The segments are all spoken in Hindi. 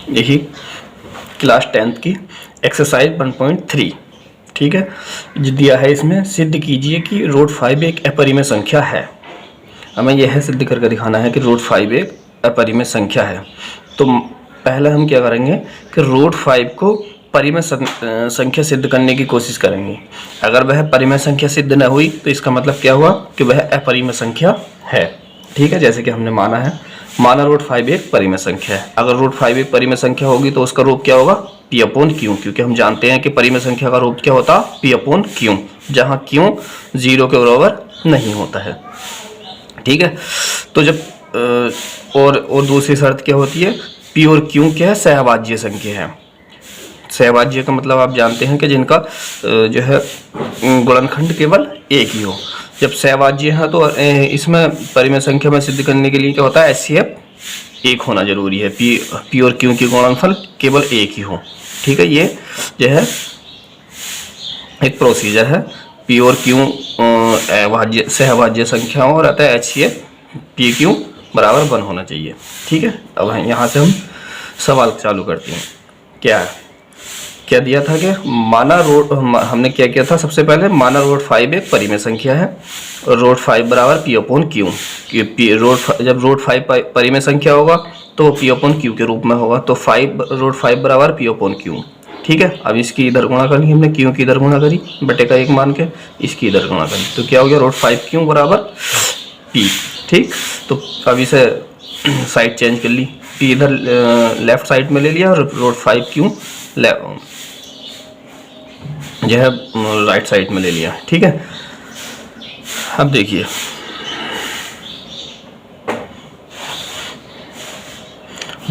देखिए क्लास 10th की एक्सरसाइज 1.3, ठीक है। जो दिया है इसमें, सिद्ध कीजिए कि रूट 5 एक अपरिमेय संख्या है। हमें यह सिद्ध करके दिखाना है कि रूट 5 एक अपरिमेय संख्या है। तो पहले हम क्या करेंगे कि रूट 5 को परिमेय संख्या सिद्ध करने की कोशिश करेंगे। अगर वह परिमेय संख्या सिद्ध न हुई तो इसका मतलब क्या हुआ कि वह अपरिमेय संख्या है, ठीक है। जैसे कि हमने माना है, माना रूट 5 एक परिमेय संख्या है। अगर रूट 5 एक परिमेय संख्या होगी तो उसका रूप क्या होगा, पी अपॉन क्यू, क्योंकि हम जानते हैं कि परिमेय संख्या का रूप क्या होता है, पी अपॉन क्यू, जहाँ क्यू 0 के बराबर नहीं होता है, ठीक है। तो जब और दूसरी शर्त क्या होती है, पी और क्यू क्या है, सहभाज्य संख्या है। सहभाज्य का मतलब आप जानते हैं कि जिनका जो है गुणनखंड केवल एक ही हो। जब सहभाज्य है तो इसमें परिमेय संख्या में सिद्ध करने के लिए क्या होता है, HCF एक होना जरूरी है। पी और क्यू की गुणनफल केवल एक ही हो, ठीक है। ये जो है एक प्रोसीजर है। पी और क्यू सहभाज्य संख्याओं और अतः HCF पी क्यू बराबर 1 होना चाहिए, ठीक है। अब यहाँ से हम सवाल चालू करते हैं। क्या दिया था कि माना रूट, हमने क्या किया था सबसे पहले, माना रूट 5 एक परिमेय संख्या है और रूट 5 बराबर पी अपॉन क्यू। जब रूट 5 परिमेय संख्या होगा तो पी अपॉन क्यू के रूप में होगा, तो रूट 5 बराबर पी अपॉन क्यू, ठीक है। अब इसकी इधर गुणा करनी हमने, क्यू की इधर गुणा करी बटे का 1 मान के, इसकी इधर गुणा करी, तो क्या हो गया, रूट 5 क्यू बराबर पी, ठीक। तो अब इसे साइड चेंज कर ली, पी इधर लेफ्ट साइड में ले लिया और रूट 5 क्यू जो है राइट साइड में ले लिया, ठीक है। अब देखिए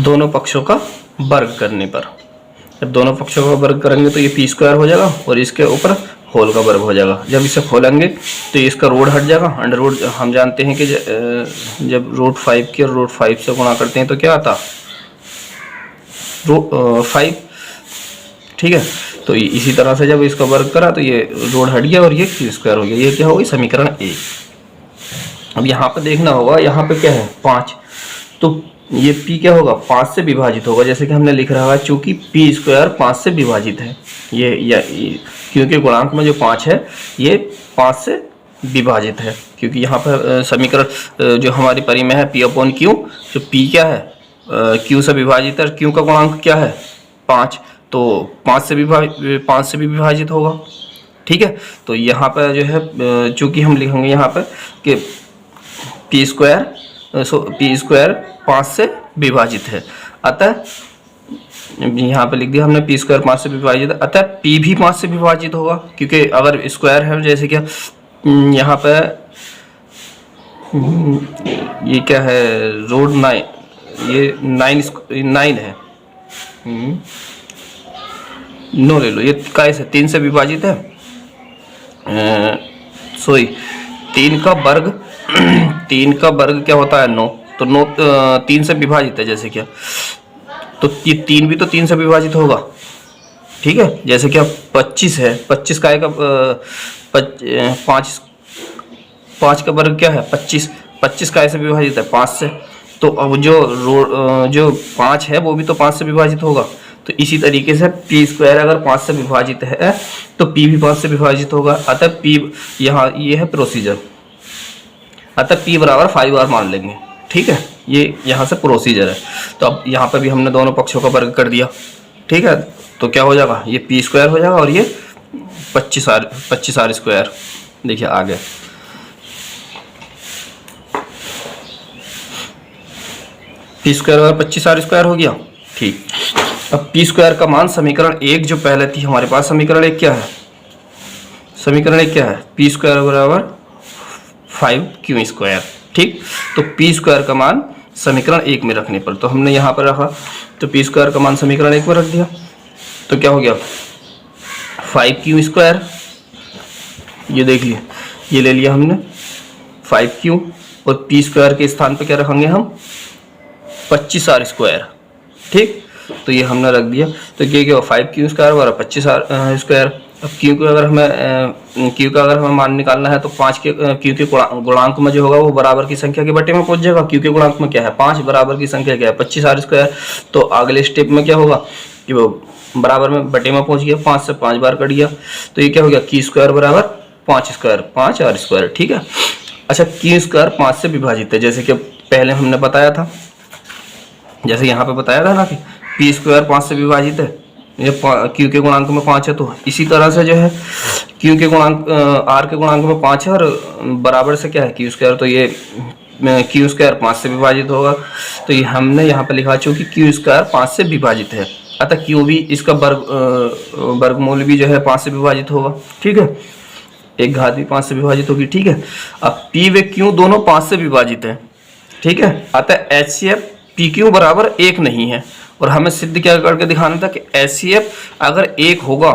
दोनों पक्षों का वर्ग करने पर, जब दोनों पक्षों का वर्ग करेंगे तो ये पी स्क्वायर हो जाएगा और इसके ऊपर होल का वर्ग हो जाएगा। जब इसे खोलेंगे तो इसका रूट हट जाएगा, अंडर रूट। हम जानते हैं कि जब रूट 5 की और रूट 5 से गुणा करते हैं तो क्या आता, रूट 5, ठीक है। तो इसी तरह से जब इसका वर्ग करा तो ये रूट हट गया और ये पी स्क्वायर हो गया। ये क्या होगी, समीकरण 1। अब यहाँ पे देखना होगा, यहाँ पे क्या है 5, तो ये p क्या होगा, 5 से विभाजित होगा। जैसे कि हमने लिख रहा है, चूंकि पी स्क्वायर 5 से विभाजित है, ये क्योंकि गुणांक में जो 5 है ये 5 से विभाजित है, क्योंकि यहाँ पर समीकरण जो हमारी परिमेय है पी अपॉन क्यू, जो p क्या है q से विभाजित है, q का गुणांक क्या है 5, तो 5 से भी विभाजित होगा, ठीक है। तो यहाँ पर जो है चूंकि हम लिखेंगे यहाँ पर कि पी स्क्वायर 5 से विभाजित है, अतः यहाँ पे लिख दिया हमने पी स्क्वायर 5 से विभाजित है, अतः पी भी 5 से विभाजित होगा, क्योंकि अगर स्क्वायर है, जैसे क्या यहाँ पे ये क्या है, रूट 9, ये 9 है, नो ले लो, ये कैसे 3 से विभाजित है, सॉरी 3 का वर्ग 3 का वर्ग क्या होता है 9, तो 9 3 से विभाजित है, जैसे क्या, तो ये 3 भी तो 3 से विभाजित होगा, ठीक है। जैसे क्या 25 है, 25 का आएगा 5 का वर्ग क्या है 25, 25 का ऐसे विभाजित है 5 से, तो अब जो 5 है वो भी तो 5 से विभाजित होगा। तो इसी तरीके से पी स्क्वायर अगर 5 से विभाजित है तो पी भी 5 से विभाजित होगा, अतः पी यहाँ ये है प्रोसीजर, अतः पी बराबर 5r मान लेंगे, ठीक है। ये यहाँ से प्रोसीजर है। तो अब यहाँ पर भी हमने दोनों पक्षों का वर्ग कर दिया, ठीक है। तो क्या हो जाएगा, ये पी स्क्वायर हो जाएगा और ये 25r स्क्वायर, देखिए आ गया। पी स्क्वायर और 25r स्क्वायर हो गया, ठीक। अब पी स्क्वायर का मान समीकरण 1 जो पहले थी हमारे पास, समीकरण 1 क्या है, समीकरण 1 क्या है, पी स्क्वायर बराबर 5q स्क्वायर, ठीक। तो पी स्क्वायर का मान समीकरण 1 में रखने पर, तो हमने यहाँ पर रखा, तो पी स्क्वायर का मान समीकरण 1 में रख दिया, तो क्या हो गया 5q स्क्वायर, ये देखिए ये ले लिया हमने 5q, और पी स्क्वायर के स्थान पे क्या रखेंगे हम 25r स्क्वायर, ठीक। तो ये हमने रख दिया, तो ये क्या 5q स्क्वायर बराबर 25r स्क्वायर, अब क्यू को अगर हमें मान निकालना है तो 5 के क्यू के गुणांक में जो होगा वो बराबर की संख्या के बटे में पहुंच जाएगा। क्यू के गुणांक में क्या है 5, बराबर की संख्या क्या है 25 आर स्क्वायर। तो अगले स्टेप में क्या होगा कि वो बराबर में बटे में पहुंच गया, 5 से 5 बार कट गया, तो ये क्या हो गया क्यू स्क्वायर बराबर 5 स्क्वायर 5 आर स्क्वायर। ठीक है। अच्छा, क्यू स्क्वायर 5 से विभाजित है, जैसे कि पहले हमने बताया था, जैसे यहाँ पे बताया था ना कि पी स्क्वायर 5 से विभाजित है, ये क्यू के गुणांक में 5 है, तो इसी तरह से जो है क्यू के गुणांक आर के गुणांक में 5 है और बराबर से क्या है क्यू स्क्वायर, तो ये क्यू स्क्वायर 5 से विभाजित होगा। तो ये हमने यहाँ पे लिखा चूंकि क्यू स्क्वायर 5 से विभाजित है, अतः क्यू भी इसका वर्गमूल भी जो है 5 से विभाजित होगा। ठीक है, एक घात भी 5 से विभाजित होगी। ठीक है, अब पी व क्यू दोनों 5 से विभाजित है। ठीक है, अतः HCF पी क्यू बराबर 1 नहीं है, और हमें सिद्ध क्या करके दिखाना था कि HCF अगर 1 होगा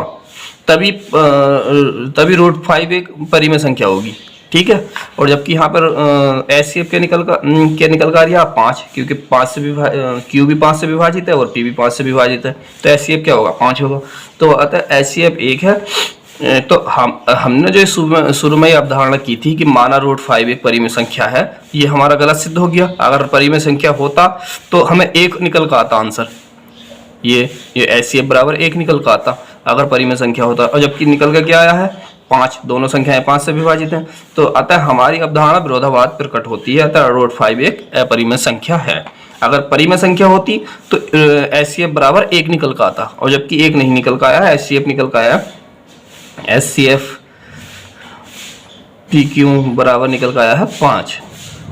तभी रूट 5 एक परिमेय संख्या होगी। ठीक है, और जबकि यहाँ पर HCF क्या निकल कर आ रहा 5, क्योंकि 5 से क्यू भी 5 से विभाजित है और पी भी 5 से विभाजित है, तो HCF क्या होगा 5 होगा। तो अतः HCF 1 है। तो हमने जो शुरू में अवधारणा की थी कि माना रूट 5 एक परिमेय संख्या है, ये हमारा गलत सिद्ध हो गया। अगर परिमेय संख्या होता तो हमें 1 निकल का आता आंसर, ये HCF बराबर 1 निकल का आता अगर परिमेय संख्या होता, और जबकि निकल का क्या आया है 5, दोनों संख्याएं 5 से विभाजित हैं। तो अतः हमारी अवधारणा विरोधाभास प्रकट होती है, अतः रूट 5 एक अपरिमेय संख्या है। अगर परिमेय संख्या होती तो HCF बराबर 1 निकल का आता, और जबकि 1 नहीं निकल का आया, HCF निकल का आया, HCF PQ बराबर निकल का आया है 5।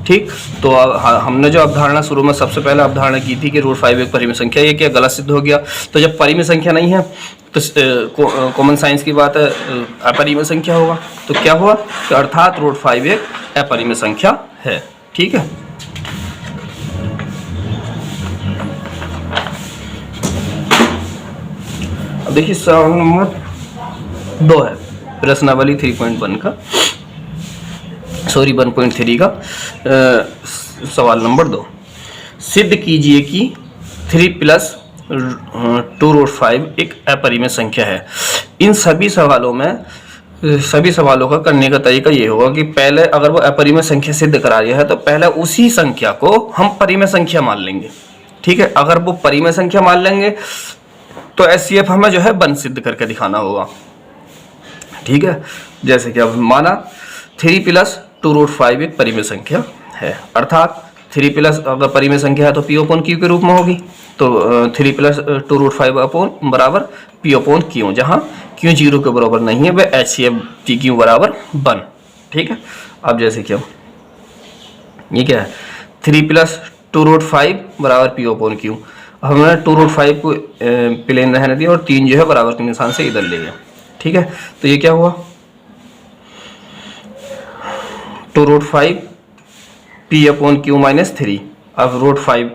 ठीक, तो हमने जो अवधारणा शुरू में सबसे पहले अवधारणा की थी कि रूट 5 एक परिमेय संख्या, ये क्या गलत सिद्ध हो गया। तो जब परिमेय संख्या नहीं है तो कॉमन साइंस की बात है अपरिमेय संख्या होगा, तो क्या हुआ तो अर्थात रूट 5 एक अपरिमेय संख्या है। ठीक है, अब देखिए सवाल नंबर 2 है प्रश्नावली 3.1 का, सॉरी 1.3 का सवाल नंबर 2। सिद्ध कीजिए कि 3 + 2 रूट 5 एक अपरिमेय संख्या है। इन सभी सवालों का करने का तरीका ये होगा कि पहले अगर वो अपरिमेय संख्या सिद्ध करा रही है तो पहले उसी संख्या को हम परिमेय संख्या मान लेंगे। ठीक है, अगर वो परिमेय संख्या मान लेंगे तो HCF हमें जो है 1 सिद्ध करके दिखाना होगा। ठीक है, जैसे कि अब माना 3 + 2 रूट 5 एक परिमेय संख्या है, अर्थात 3 + अगर परिमेय संख्या है तो P/Q के रूप में होगी, तो 3 + 2 रूट 5 बराबर P/Q, जहाँ Q 0 के बराबर नहीं है वह HCF PQ बराबर 1। ठीक है, अब जैसे कि ये क्या है 3 + 2 रूट 5 बराबर P/Q, हमने 2 रूट 5 को प्लेन रहने दिया और 3 जो है बराबर के निशान से इधर ले गया। ठीक है, तो ये क्या हुआ 2 रूट 5 P/Q - 3, अब रूट 5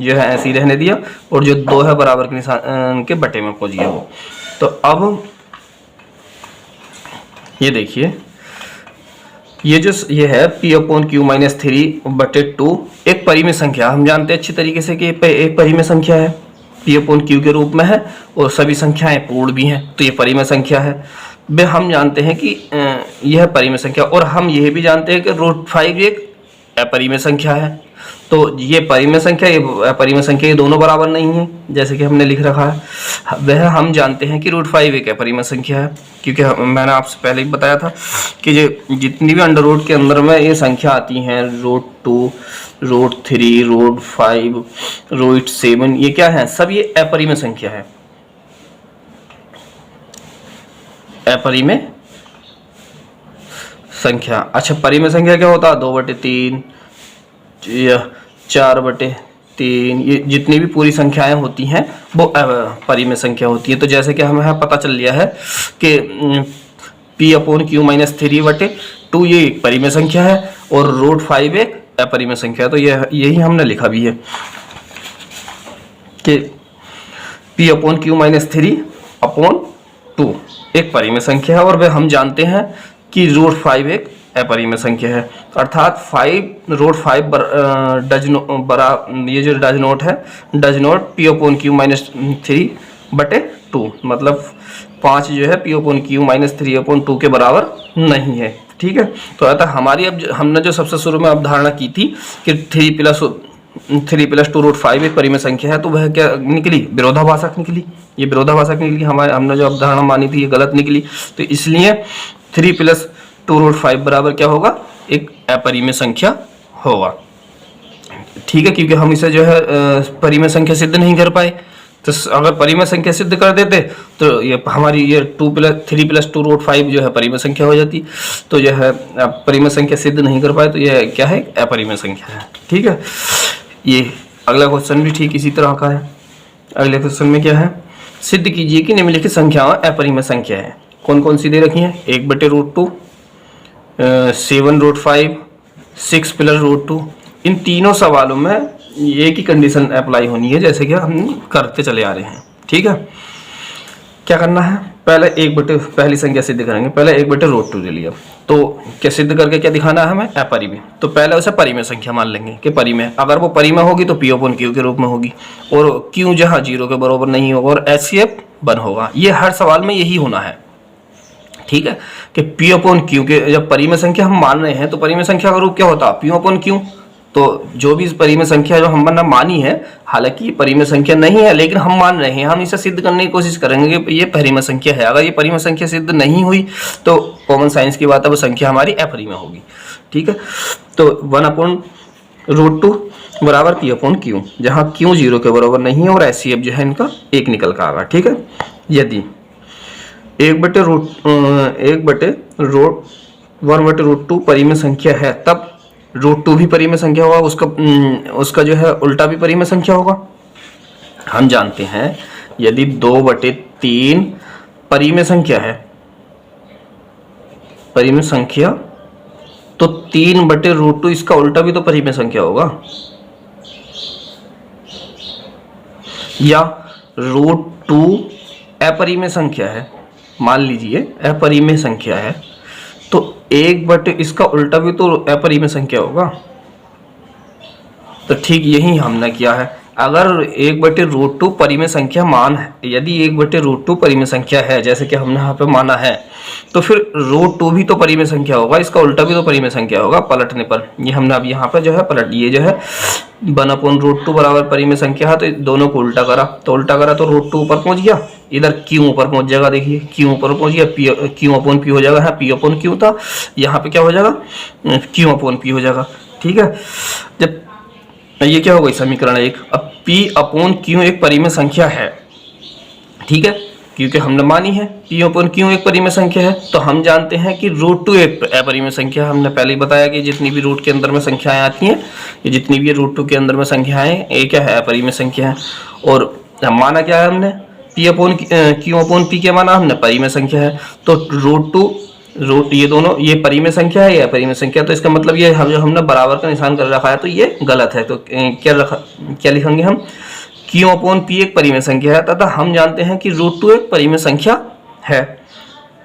जो है ऐसे ही रहने दिया और जो 2 है बराबर के निशान के बटे में पहुंच गया वो। तो अब ये देखिए ये है P/Q - 3/2 एक परिमेय संख्या, हम जानते हैं अच्छी तरीके से कि एक परिमेय संख्या है, P/Q के रूप में है और सभी संख्याएं पूर्ण भी हैं, तो ये परिमेय संख्या है। वे हम जानते हैं कि यह परिमेय संख्या, और हम यह भी जानते हैं कि रूट 5 एक अपरिमेय संख्या है। तो ये परिमेय संख्या ये अपरिमेय संख्या ये दोनों बराबर नहीं है, जैसे कि हमने लिख रखा है। वह हम जानते हैं कि रूट 5 एक अपरिमेय संख्या है, क्योंकि मैंने आपसे पहले ही बताया था कि जितनी भी अंडर रूट के अंदर में ये संख्या आती हैं रूट 2, रूट 3, रूट 5, रूट 7, ये क्या है सब ये अपरिमेय संख्या है। अपरिमेय संख्या, अच्छा परिमेय संख्या क्या होता है 2/3 या 4/3, ये जितनी भी पूरी संख्याएं होती हैं वो परिमेय संख्या होती है। तो जैसे कि हमें पता चल गया है कि P/Q - 3/2 ये एक परिमेय संख्या है और रूट 5 एक अपरिमेय संख्या है। तो यही हमने लिखा भी है कि P/Q - 3/2 एक परिमेय संख्या है, और वह हम जानते हैं कि रूट 5 एक अपरिमेय संख्या है, अर्थात रूट 5 ये जो डज नोट P/Q - 3/2, मतलब 5 जो है पी अपॉन क्यू माइनस 3/2 के बराबर नहीं है। ठीक है, तो अतः हमारी अब हमने जो सबसे शुरू में अवधारणा की थी कि 3+2√5 एक परिमेय संख्या है, तो वह क्या निकली? विरोधाभासक निकली। ये विरोधाभासक निकली, हमने जो अवधारणा मानी थी ये गलत निकली। तो इसलिए 3+2√5 बराबर क्या होगा? एक अपरिमेय संख्या होगा। ठीक है, क्योंकि हम इसे जो है परिमेय संख्या सिद्ध नहीं कर पाए। तो अगर परिमेय संख्या सिद्ध कर देते तो ये हमारी ये 3+2√5 जो है परिमेय संख्या हो जाती। तो जो है परिमेय संख्या सिद्ध नहीं कर पाए, तो ये क्या है? अपरिमेय संख्या है। ठीक है, ये अगला क्वेश्चन भी ठीक इसी तरह का है। अगले क्वेश्चन में क्या है? सिद्ध कीजिए कि निम्नलिखित संख्याएं अपरिमेय संख्या है। कौन कौन सी दे रखी है? 1/√2, 7√5, 6+√2। इन तीनों सवालों में एक ही कंडीशन अप्लाई होनी है, जैसे कि हम करते चले आ रहे हैं। ठीक है, क्या करना है? पहली संख्या सिद्ध करेंगे। पहले 1/√2 ले लिया, तो क्या सिद्ध करके क्या दिखाना है हमें? अपरिमेय। तो पहले उसे परिमेय संख्या मान लेंगे कि परिमेय। अगर वो परिमेय होगी तो पी अपॉन क्यू के रूप में होगी, और क्यू जहां 0 के बराबर नहीं होगा और HCF 1 होगा। ये हर सवाल में यही होना है। ठीक है, कि पी अपॉन क्यू के जब परिमेय संख्या हम मान रहे हैं तो परिमेय संख्या का रूप क्या होता है? P upon Q. तो जो भी परिमेय संख्या जो हमने मानी है, हालांकि परिमेय संख्या नहीं है लेकिन हम मान रहे हैं, हम इसे सिद्ध करने की कोशिश करेंगे कि ये परिमेय संख्या है। अगर ये परिमेय संख्या सिद्ध नहीं हुई तो कॉमन साइंस की बात है, वो संख्या हमारी अपरिमेय होगी। ठीक है, तो 1/√2 बराबर पी अपॉन क्यू, जहाँ क्यू 0 के बराबर नहीं है और HCF जो है इनका 1 निकल का आएगा। ठीक है, यदि 1/√2 परिमेय संख्या है, तब √2 भी परिमेय संख्या होगा, उसका जो है उल्टा भी परिमेय संख्या होगा। हम जानते हैं यदि 2/3 परिमेय संख्या है, परिमेय संख्या, तो 3/√2 इसका उल्टा भी तो परिमेय संख्या होगा। या √2 अपरिमेय संख्या है, मान लीजिए अपरिमेय संख्या है, तो 1/ इसका उल्टा भी तो अपरिमेय संख्या होगा। तो ठीक यही हमने किया है। अगर 1/√2 परिमेय संख्या मान है, यदि 1/√2 परिमेय संख्या है जैसे कि हमने यहाँ पे माना है, तो फिर √2 भी तो परिमेय संख्या होगा, इसका उल्टा भी तो परिमेय संख्या होगा पलटने पर। ये हमने अब यहाँ पे जो है पलट, ये जो है 1/√2 बराबर परिमेय संख्या है, तो दोनों को उल्टा करा, तो √2 ऊपर पहुंच गया, इधर क्यू ऊपर पहुंच जाएगा। देखिए क्यू ऊपर पहुंच गया, क्यू अपॉन पी हो जाएगा। हाँ, पी अपॉन क्यू था, यहाँ पे क्या हो जाएगा? क्यू अपॉन पी हो जाएगा। ठीक है, जब ये क्या हो गई? समीकरण 1। अब पी अपॉन क्यू एक परिमेय संख्या है। ठीक है, क्योंकि हमने मानी है पी अपॉन क्यू एक परिमेय संख्या है, तो हम जानते हैं कि √2 एक अपरिमेय संख्या। हमने पहले ही बताया कि जितनी भी रूट के अंदर में संख्याएं आती हैं, ये जितनी भी √2 के अंदर में संख्याएं, ये क्या है? अपरिमेय संख्या है। और माना क्या है हमने? P upon Q upon P के माना हमने परिमेय संख्या है। तो √2 ये दोनों, ये परिमेय संख्या है, ये अपरिमेय संख्या। तो इसका मतलब ये जो हमने बराबर का निशान कर रखा है, तो ये गलत है। तो क्या लिखेंगे हम? क्यू अपॉन पी एक परिमेय संख्या है, तथा हम जानते हैं कि √2 एक परिमेय संख्या है।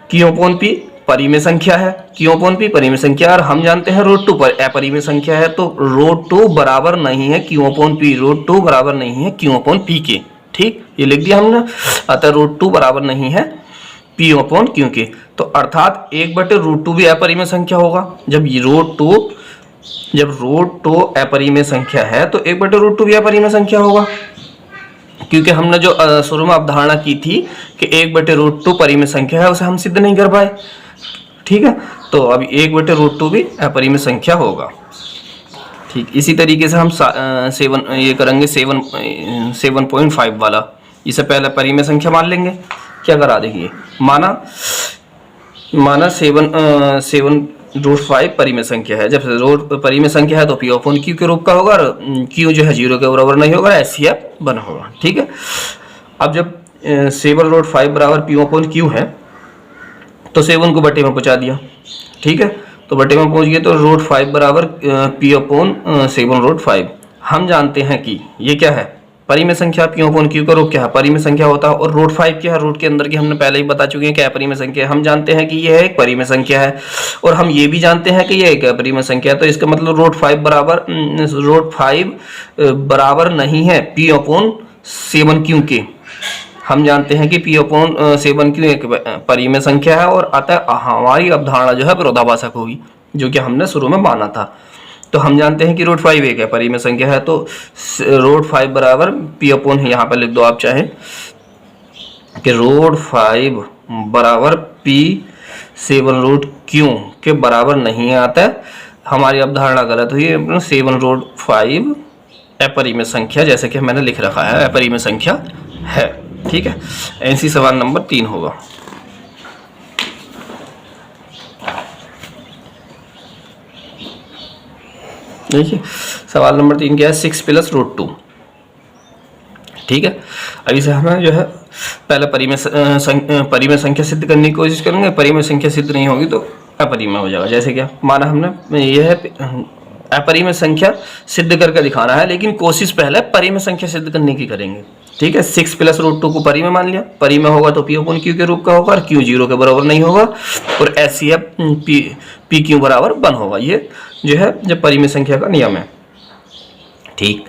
क्यू अपॉन पी परिमेय संख्या है, क्यू अपॉन पी परिमेय संख्या, और हम जानते हैं √2 पर अपरिमेय संख्या है। तो √2 बराबर नहीं है क्यू अपॉन पी, √2 बराबर नहीं है क्यू अपॉन पी के। ठीक, ये लिख दिया हमने। अतः √2 बराबर नहीं है पी अपॉन क्यू के। तो अर्थात 1/√2 भी अपरिमेय संख्या होगा। जब √2 अपरिमेय संख्या है तो 1/√2 भी अपरिमेय संख्या होगा, क्योंकि हमने जो शुरू में अवधारणा की थी कि 1/√2 परिमेय संख्या है, उसे हम सिद्ध नहीं कर पाए। ठीक है, तो अब 1/√2 भी अपरिमेय संख्या होगा। ठीक, इसी तरीके से हम 7.5 वाला, इसे पहले परिमेय संख्या मान लेंगे। क्या करा? देखिए, माना 7.5 परिमेय संख्या है। जब परिमेय संख्या है तो पी अपॉन क्यू के रूप का होगा, और क्यू जो है 0 के बराबर नहीं होगा, HCF 1 होगा। ठीक है, अब जब 7.5 बराबर पी अपॉन क्यू है, तो 7 को बटे में पहुंचा दिया। ठीक है, तो बटे में पहुंच गए, तो √5 बराबर पी अपॉन 7√5। हम जानते हैं कि ये क्या है? परिमेय संख्या। पी अपॉन क्यू का रूप क्या है? परिमेय संख्या होता है। और √5 क्या है? रूट के अंदर की हमने पहले ही बता चुके हैं क्या परिमेय संख्या है। हम जानते हैं कि यह एक परिमेय संख्या है, और हम ये भी जानते हैं कि यह एक अपरिमेय संख्या है। तो इसका मतलब √5 बराबर नहीं है पी अपॉन 7 क्यू के। हम जानते हैं कि p अपॉन 7 क्यों एक परिमेय संख्या है, और अतः हमारी अवधारणा जो है विरोधाभासक होगी, जो कि हमने शुरू में माना था। तो हम जानते हैं कि √5 एक है परिमेय संख्या है, तो √5 बराबर p अपॉन, यहाँ पर लिख दो आप चाहे कि √5 बराबर p7√q के बराबर नहीं आता है। हमारी अवधारणा गलत हुई है। 7√5 अपरिमेय संख्या, जैसे कि मैंने लिख रखा है, अपरिमेय संख्या है। ठीक है, ऐसी सवाल नंबर 3 होगा। देखिए सवाल नंबर 3 क्या है, 6 + √2। ठीक है, अभी से हमें जो है पहले परिमेय संख्या सिद्ध करने की कोशिश करेंगे। परिमेय संख्या सिद्ध नहीं होगी तो अपरिमेय हो जाएगा। जैसे क्या माना हमने, यह है अपरिमेय संख्या सिद्ध करके दिखाना है, लेकिन कोशिश पहले परिमेय संख्या सिद्ध करने की करेंगे। ठीक है, 6 + √2 को परिमेय मान लिया। परिमेय होगा तो p अपॉन q के रूप का होगा, और q 0 के बराबर नहीं होगा, और HCF PQ बराबर 1 होगा। ये जो है जब परिमेय संख्या का नियम है। ठीक,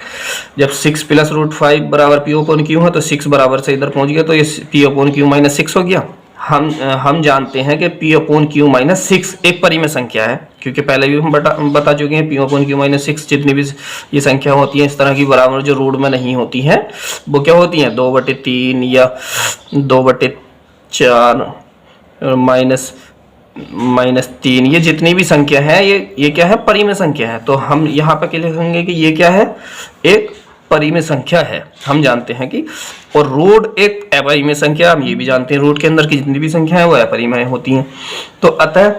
जब 6 + √5 बराबर p अपॉन q है, तो 6 बराबर से इधर पहुंच गया, तो ये p अपॉन q - 6 हो गया। हम जानते हैं कि p अपॉन q - 6 एक परिमेय संख्या है, क्योंकि पहले भी हम बता चुके हैं p अपॉन q - 6 जितनी भी ये संख्या होती है इस तरह की बराबर जो रूट में नहीं होती हैं, वो क्या होती हैं 2/3 या 2/4 -3, ये जितनी भी संख्या है ये क्या है, परिमेय संख्या है। तो हम यहाँ पे क्या लिखेंगे कि ये क्या है, एक परिमेय संख्या है। हम जानते हैं कि, और रूट एक अपरिमेय संख्या, हम ये भी जानते हैं रूट के अंदर की जितनी भी संख्या है वो अपरिमेय होती हैं। तो अतः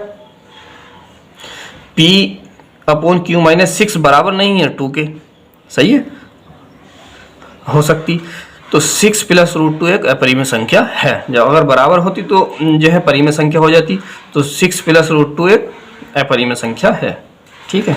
p अपॉन q - 6 बराबर नहीं है 2 के, सही है, हो सकती। तो 6 + √2 एक अपरिमेय संख्या है। जब अगर बराबर होती तो जो है परिमेय संख्या हो जाती। तो 6 + √2 एक अपरिमेय संख्या है। ठीक है।